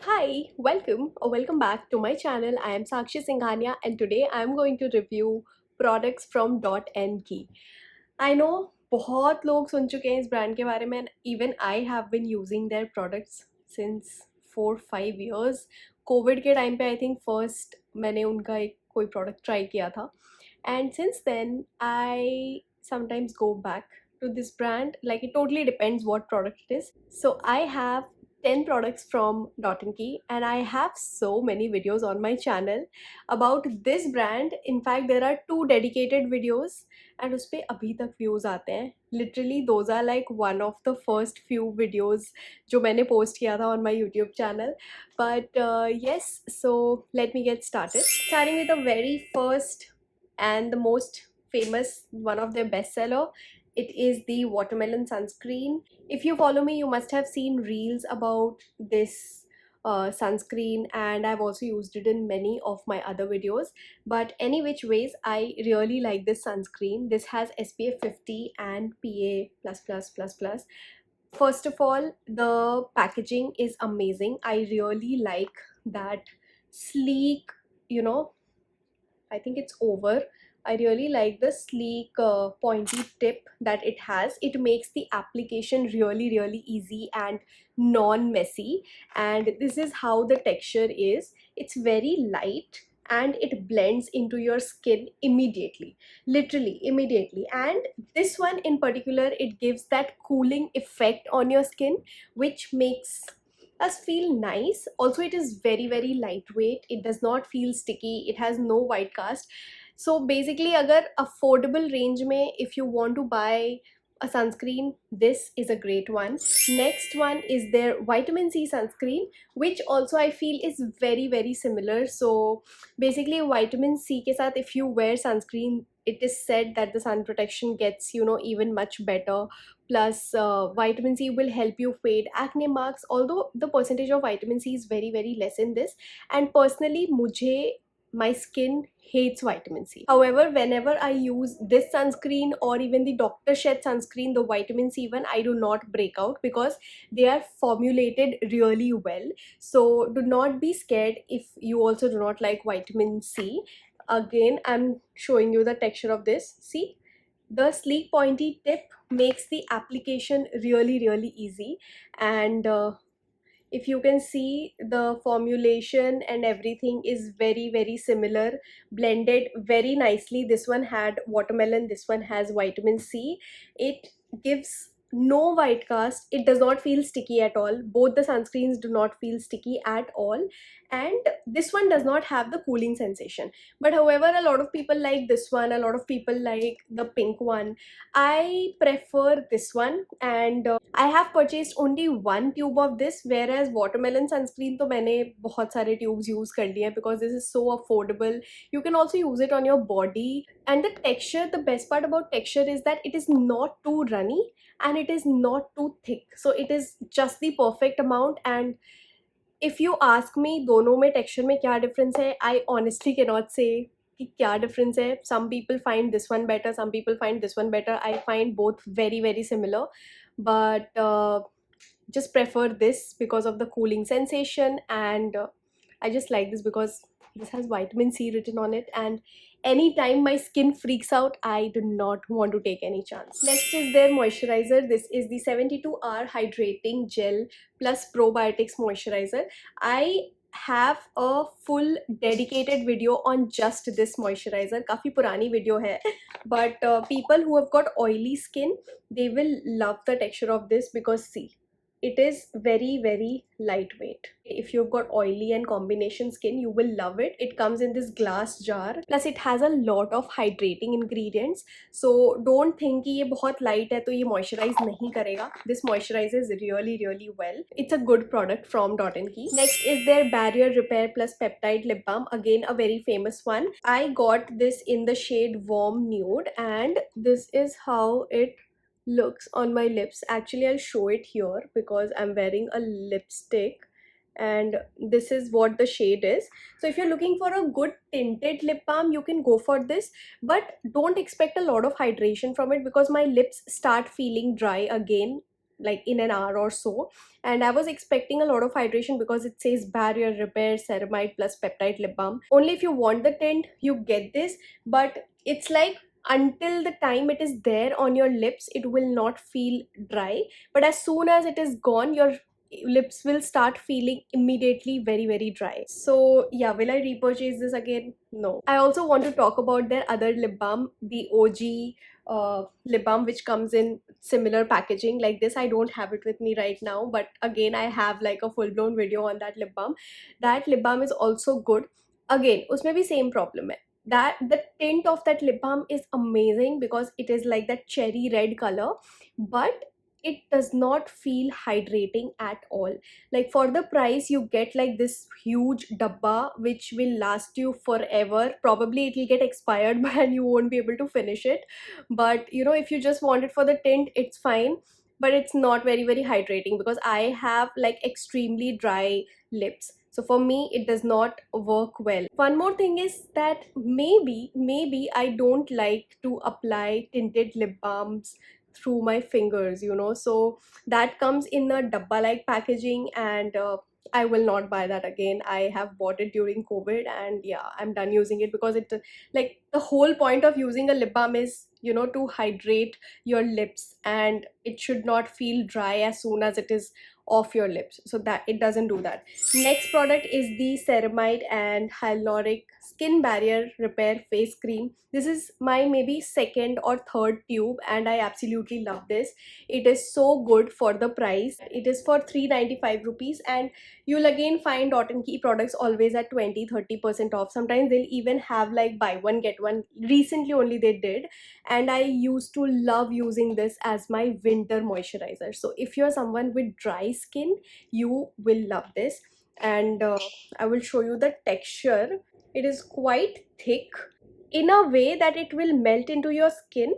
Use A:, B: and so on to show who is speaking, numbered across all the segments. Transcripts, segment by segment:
A: Hi, welcome or welcome back to my channel. I am Sakshi Singhania and today I am going to review products from Dot and Key. I know बहुत लोग सुन चुके हैं इस brand के बारे में and even I have been using their products since 4-5 years. Covid के time पे I think first मैंने उनका एक कोई प्रोडक्ट ट्राई किया था and since then I sometimes go back to this brand. Like it totally depends what product it is. So I have 10 products from Dot & Key and I have so many videos on my channel about this brand. In fact, there are 2 dedicated videos and उस पे अभी तक views आते हैं. Literally those are like one of the first few videos जो मैंने post किया था on my YouTube channel. But yes, so let me get started. Starting with the very first and the most famous, one of their bestseller. It is the watermelon sunscreen. If you follow me, you must have seen reels about this sunscreen, and I've also used it in many of my other videos. But any which ways, I really like this sunscreen. This has SPF 50 and PA++++. First of all, the packaging is amazing. I really like that sleek, you know, I think it's over. I really like the sleek pointy tip that it has. It makes the application really easy and non-messy, and this is how the texture is. It's very light and it blends into your skin immediately, literally immediately. And this one in particular, it gives that cooling effect on your skin which makes us feel nice. Also, it is very lightweight. It does not feel sticky. It has no white cast. So basically, agar affordable range mein, if you want to buy a sunscreen, this is a great one. Next one is their vitamin C sunscreen, which also I feel is very similar. So basically, vitamin C ke sath, if you wear sunscreen, it is said that the sun protection gets, even much better. Plus vitamin C will help you fade acne marks, although the percentage of vitamin C is very less in this. And personally, my skin hates vitamin C. However, whenever I use this sunscreen or even the Dr. Shed sunscreen, the vitamin C one, I do not break out because they are formulated really well. So do not be scared if you also do not like vitamin C. Again, I'm showing you the texture of this. See, the sleek pointy tip makes the application really easy. And if you can see, the formulation and everything is very similar, blended very nicely. This one had watermelon, this one has vitamin C. It gives no white cast. It does not feel sticky at all. Both the sunscreens do not feel sticky at all, and this one does not have the cooling sensation. But however, a lot of people like this one, a lot of people like the pink one. I prefer this one, and I have purchased only one tube of this, whereas watermelon sunscreen तो मैंने बहुत सारे tubes use कर लिए हैं because this is so affordable. You can also use it on your body. And the texture, the best part about texture is that it is not too runny and it is not too thick. So it is just the perfect amount. And if you ask me दोनों में texture में क्या difference है, I honestly cannot say कि क्या difference है. Some people find this one better, some people find this one better. I find both very similar, but just prefer this because of the cooling sensation. And I just like this because this has vitamin C written on it, and anytime my skin freaks out, I do not want to take any chance. Next is their moisturizer. This is the 72-hour hydrating gel plus probiotics moisturizer. I have a full dedicated video on just this moisturizer. काफी पुरानी video है, but people who have got oily skin, they will love the texture of this because see, it is very lightweight. If you've got oily and combination skin, you will love it. It comes in this glass jar, plus it has a lot of hydrating ingredients. So don't think कि ये बहुत light है तो ये moisturize नहीं करेगा. This moisturizes really well. It's a good product from Dot & Key. Next is their barrier repair plus peptide lip balm, again a very famous one. I got this in the shade warm nude, and this is how it looks on my lips. Actually, I'll show it here because I'm wearing a lipstick, and this is what the shade is. So if you're looking for a good tinted lip balm, you can go for this, but don't expect a lot of hydration from it because my lips start feeling dry again like in an hour or so, and I was expecting a lot of hydration because it says barrier repair ceramide plus peptide lip balm. Only if you want the tint you get this, but it's like until the time it is there on your lips it will not feel dry, but as soon as it is gone your lips will start feeling immediately very dry. So yeah, will I repurchase this again? No. I also want to talk about their other lip balm, the OG lip balm, which comes in similar packaging like this. I don't have it with me right now, but again I have like a full-blown video on that lip balm. That lip balm is also good. Again उसमें भी same problem है, that the tint of that lip balm is amazing because it is like that cherry red color, but it does not feel hydrating at all. Like for the price you get like this huge dabba which will last you forever. Probably it will get expired and you won't be able to finish it, but you know, if you just want it for the tint it's fine, but it's not very hydrating because I have like extremely dry lips, so for me it does not work well. One more thing is that maybe I don't like to apply tinted lip balms through my fingers, you know, so that comes in a dabba like packaging, and I will not buy that again. I have bought it during COVID and yeah, I'm done using it because it, like, the whole point of using a lip balm is, you know, to hydrate your lips and it should not feel dry as soon as it is off your lips, so that it doesn't do that. Next product is the ceramide and hyaluronic skin barrier repair face cream. This is my maybe second or third tube and I absolutely love this. It is so good for the price. It is for 395 rupees, and you'll again find Dot & Key products always at 20-30% off. Sometimes they'll even have like buy one get one. Recently only they did, and I used to love using this as my winter moisturizer. So if you're someone with dry skin you will love this, and I will show you the texture. It is quite thick in a way that it will melt into your skin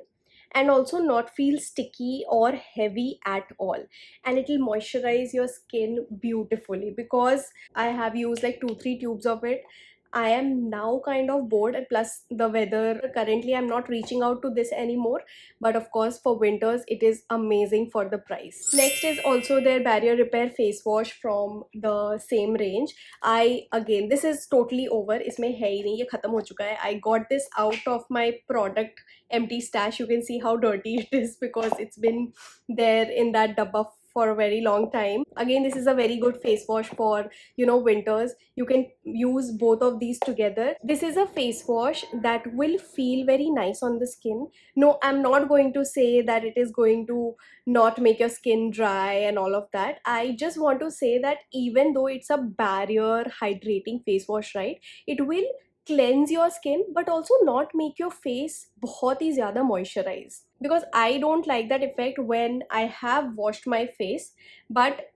A: and also not feel sticky or heavy at all, and it will moisturize your skin beautifully. Because I have used like 2-3 tubes of it, I am now kind of bored, and plus the weather currently I'm not reaching out to this anymore, but of course for winters it is amazing for the price. Next is also their barrier repair face wash from the same range. I again, this is totally over, इसमें है ही नहीं, ये खत्म हो चुका है. I got this out of my product empty stash. You can see how dirty it is because it's been there in that dabba for a very long time. Again, this is a very good face wash for, you know, winters. You can use both of these together. This is a face wash that will feel very nice on the skin. No, I'm not going to say that it is going to not make your skin dry and all of that. I just want to say that even though it's a barrier hydrating face wash, right, it will cleanse your skin but also not make your face बहुत ही ज़्यादा moisturized, because I don't like that effect when I have washed my face but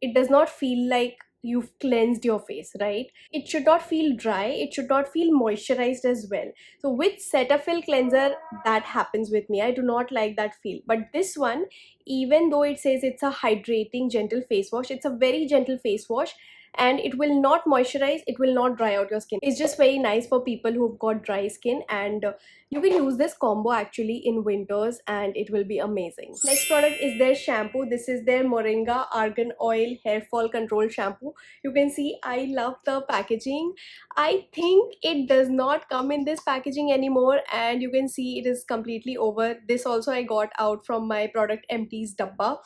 A: it does not feel like you've cleansed your face, right? It should not feel dry, it should not feel moisturized as well. So with Cetaphil cleanser that happens with me. I do not like that feel, but this one, even though it says it's a hydrating gentle face wash, it's a very gentle face wash and it will not moisturize, it will not dry out your skin. It's just very nice for people who've got dry skin, and you can use this combo actually in winters and it will be amazing. Next product is their shampoo. This is their Moringa Argan Oil Hair Fall Control Shampoo. You can see I love the packaging. I think it does not come in this packaging anymore, and you can see it is completely over. This also I got out from my product empties dabba,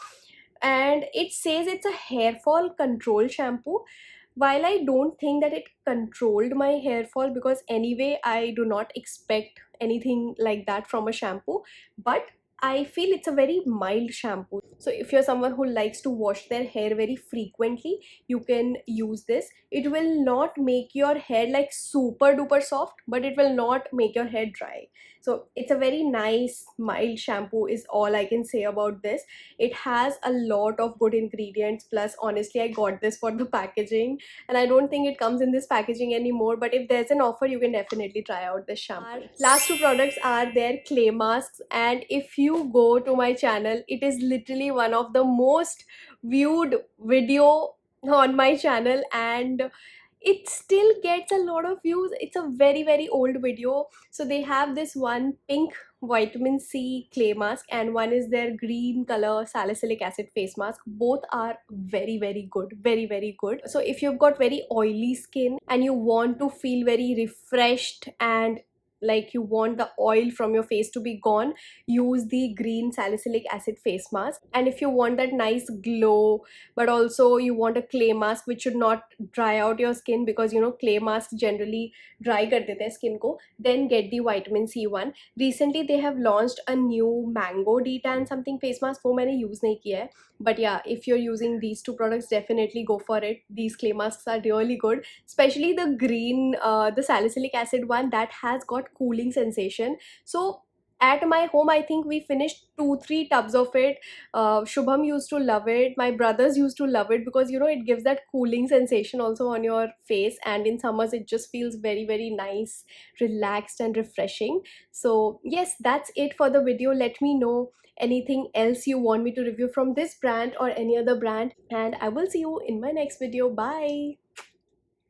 A: and it says it's a hair fall control shampoo. While I don't think that it controlled my hair fall, because anyway I do not expect anything like that from a shampoo, but I feel it's a very mild shampoo. So if you're someone who likes to wash their hair very frequently, you can use this. It will not make your hair like super duper soft, but it will not make your hair dry. So it's a very nice mild shampoo is all I can say about this. It has a lot of good ingredients, plus honestly I got this for the packaging, and I don't think it comes in this packaging anymore, but if there's an offer you can definitely try out this shampoo. Our last two products are their clay masks, and if you go to my channel, it is literally one of the most viewed video on my channel and it still gets a lot of views. It's a very old video. So they have this one pink vitamin C clay mask, and one is their green color salicylic acid face mask. Both are very good, very good. So if you've got very oily skin and you want to feel very refreshed and like you want the oil from your face to be gone, use the green salicylic acid face mask. And if you want that nice glow but also you want a clay mask which should not dry out your skin, because you know clay masks generally dry kar dete hain skin ko, then get the vitamin C one. Recently they have launched a new mango detan something face mask, वो मैंने use नहीं किया है, but yeah, if you're using these two products, definitely go for it. These clay masks are really good, especially the green the salicylic acid one that has got cooling sensation. So at my home I think we finished 2-3 tubs of it. Shubham used to love it, my brothers used to love it, because you know it gives that cooling sensation also on your face, and in summers it just feels very nice, relaxed and refreshing. So yes, that's it for the video. Let me know anything else you want me to review from this brand or any other brand, and I will see you in my next video. Bye.